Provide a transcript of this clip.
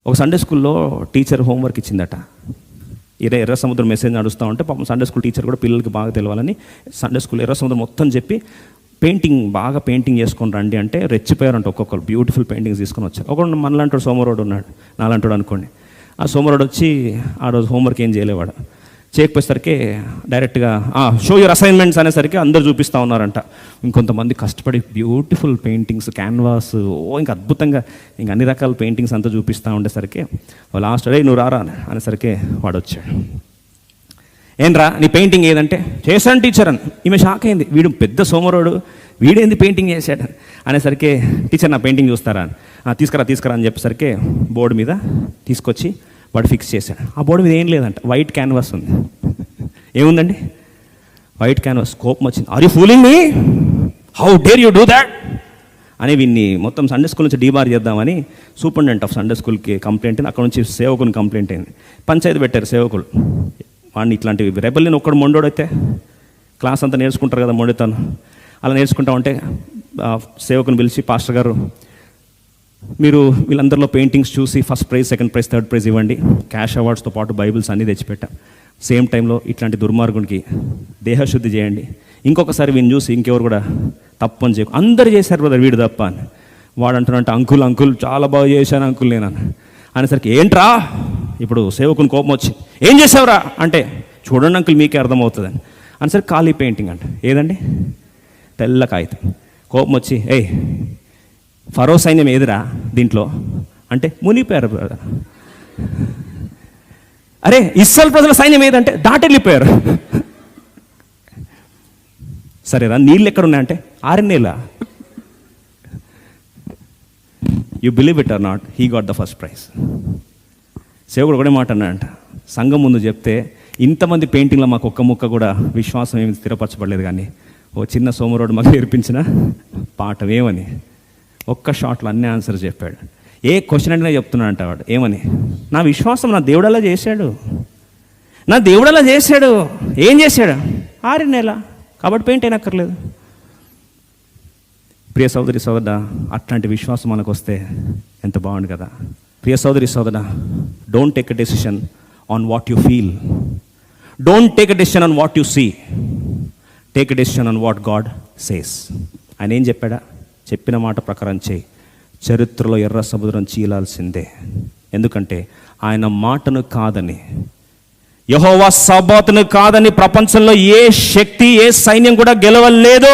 ఒక సండే స్కూల్లో teacher homework ఇచ్చిందట. ఎర్ర సముద్రం మెసేజ్ నడుస్తూ ఉంటే పాపం సండే స్కూల్ టీచర్ కూడా పిల్లలకి బాగా తెలవాలని సండే స్కూల్ ఎర్ర సముద్రం మొత్తం చెప్పి బాగా పెయింటింగ్ చేసుకొని రండి అంటే రెచ్చిపోయారంట. ఒక్కొక్కరు బ్యూటిఫుల్ పెయింటింగ్స్ తీసుకొని వచ్చారు. ఒకడు మనలాంటి సోమవారుడు ఉన్నాడు, నాలాంటి అనుకోండి. ఆ సోమవారుడు వచ్చి ఆ రోజు హోంవర్క్ ఏం చేయలేవాడు. చేయకపోయేసరికి డైరెక్ట్గా షో యూర్ అసైన్మెంట్స్ అనేసరికి అందరు చూపిస్తూ ఉన్నారంట. ఇంకొంతమంది కష్టపడి బ్యూటిఫుల్ పెయింటింగ్స్, క్యాన్వాస్, ఇంకా అద్భుతంగా ఇంకా అన్ని రకాల పెయింటింగ్స్ అంతా చూపిస్తూ ఉండేసరికి లాస్ట్ డే నువ్వు రారా అనేసరికి వాడు వచ్చాడు. ఏంట్రా నీ పెయింటింగ్ ఏదంటే చేశాను టీచర్ అని. ఈమె షాక్ అయింది. వీడు పెద్ద సోమరోడు, వీడేంది పెయింటింగ్ చేశాడు అనేసరికి టీచర్ నా పెయింటింగ్ చూస్తారా తీసుకురా అని చెప్పేసరికి బోర్డు మీద తీసుకొచ్చి వాడు ఫిక్స్ చేశాడు. ఆ బోర్డు మీద ఏం లేదంట, వైట్ క్యాన్వాస్ ఉంది. ఏముందండి? White canvas. కోపం వచ్చింది. Are you fooling me? How dare you do that అని వీన్ని మొత్తం సండే స్కూల్ నుంచి డీబార్ చేద్దామని సూపరింటెండెంట్ ఆఫ్ సండే స్కూల్కి కంప్లైంట్ అయింది. అక్కడ నుంచి సేవకుని కంప్లైంట్ అయింది. పంచాయతీ పెట్టారు సేవకులు. వాడిని ఇట్లాంటివి రెబల్ని ఒక్కడు మొండోడైతే క్లాస్ అంతా నేర్చుకుంటారు కదా మొండితాను. అలా నేర్చుకుంటామంటే సేవకుని పిలిచి పాస్టర్ గారు మీరు వీళ్ళందరిలో పెయింటింగ్స్ చూసి first prize, second prize, third prize ఇవ్వండి. క్యాష్ అవార్డ్స్తో పాటు బైబిల్స్ అన్నీ తెచ్చిపెట్టా. సేమ్ టైంలో ఇట్లాంటి దుర్మార్గునికి దేహశుద్ధి చేయండి. ఇంకొకసారి వీడిని చూసి ఇంకెవరు కూడా తప్పు అని చేయకు. అందరు చేశారు బ్రదర్, వీడు తప్ప అని. వాడు అంటున్నట్టు అంకుల్ చాలా బాగా చేశాను అంకుల్ నేను అనేసరికి ఏంట్రా ఇప్పుడు సేవకుని కోపం వచ్చి ఏం చేసావురా అంటే చూడండి అంకుల్ మీకే అర్థమవుతుందని అనేసరికి ఖాళీ పెయింటింగ్ అంట. ఏదండి? తెల్ల కాగితం. కోపం వచ్చి ఫరో సైన్యం ఏదిరా దీంట్లో అంటే మునిగిపోయారు బ్రదర్. అరే ఇస్రాయేల్ ప్రజల సైన్యం ఏదంటే దాటెళ్ళిపోయారు. సరేరా నీళ్ళు ఎక్కడున్నాయంటే ఆరెన్నేలా. You believe it or not, he got the first prize. సేవకుడు ఒకటే మాట అన్నాడంట, సంఘం ముందు చెప్తే ఇంతమంది పెయింటింగ్లో మాకు ఒక్క ముక్క కూడా విశ్వాసం ఏమి స్థిరపరచబడలేదు, కానీ ఓ చిన్న సోమరోడు మాకు నేర్పించిన పాఠం ఏమని ఒక్క షాట్లో అన్ని ఆన్సర్ చెప్పాడు. ఏ క్వశ్చన్ అడిగినా చెప్తున్నాడు అంట వాడు. ఏమని? నా విశ్వాసం నా దేవుడలా చేశాడు, నా దేవుడలా చేశాడు. ఏం చేశాడు? 6 నెలల కాబట్టి పెయింట్ అయినక్కర్లేదు. ప్రియ సోదరి సోదరుడా, అట్లాంటి విశ్వాసం మనకు వస్తే ఎంత బాగుండు కదా. ప్రియ సోదరి సోదరుడా, don't take a decision on what you feel, don't take a decision on what you see, take a decision on what God says. ఆయన ఏం చెప్పాడా? చెప్పిన మాట ప్రకారం చేయి. చరిత్రలో ఎర్ర సముద్రం చీలాల్సిందే. ఎందుకంటే ఆయన మాటను కాదని, యెహోవా సబ్బాతును కాదని ప్రపంచంలో ఏ శక్తి, ఏ సైన్యం కూడా గెలవలేదు.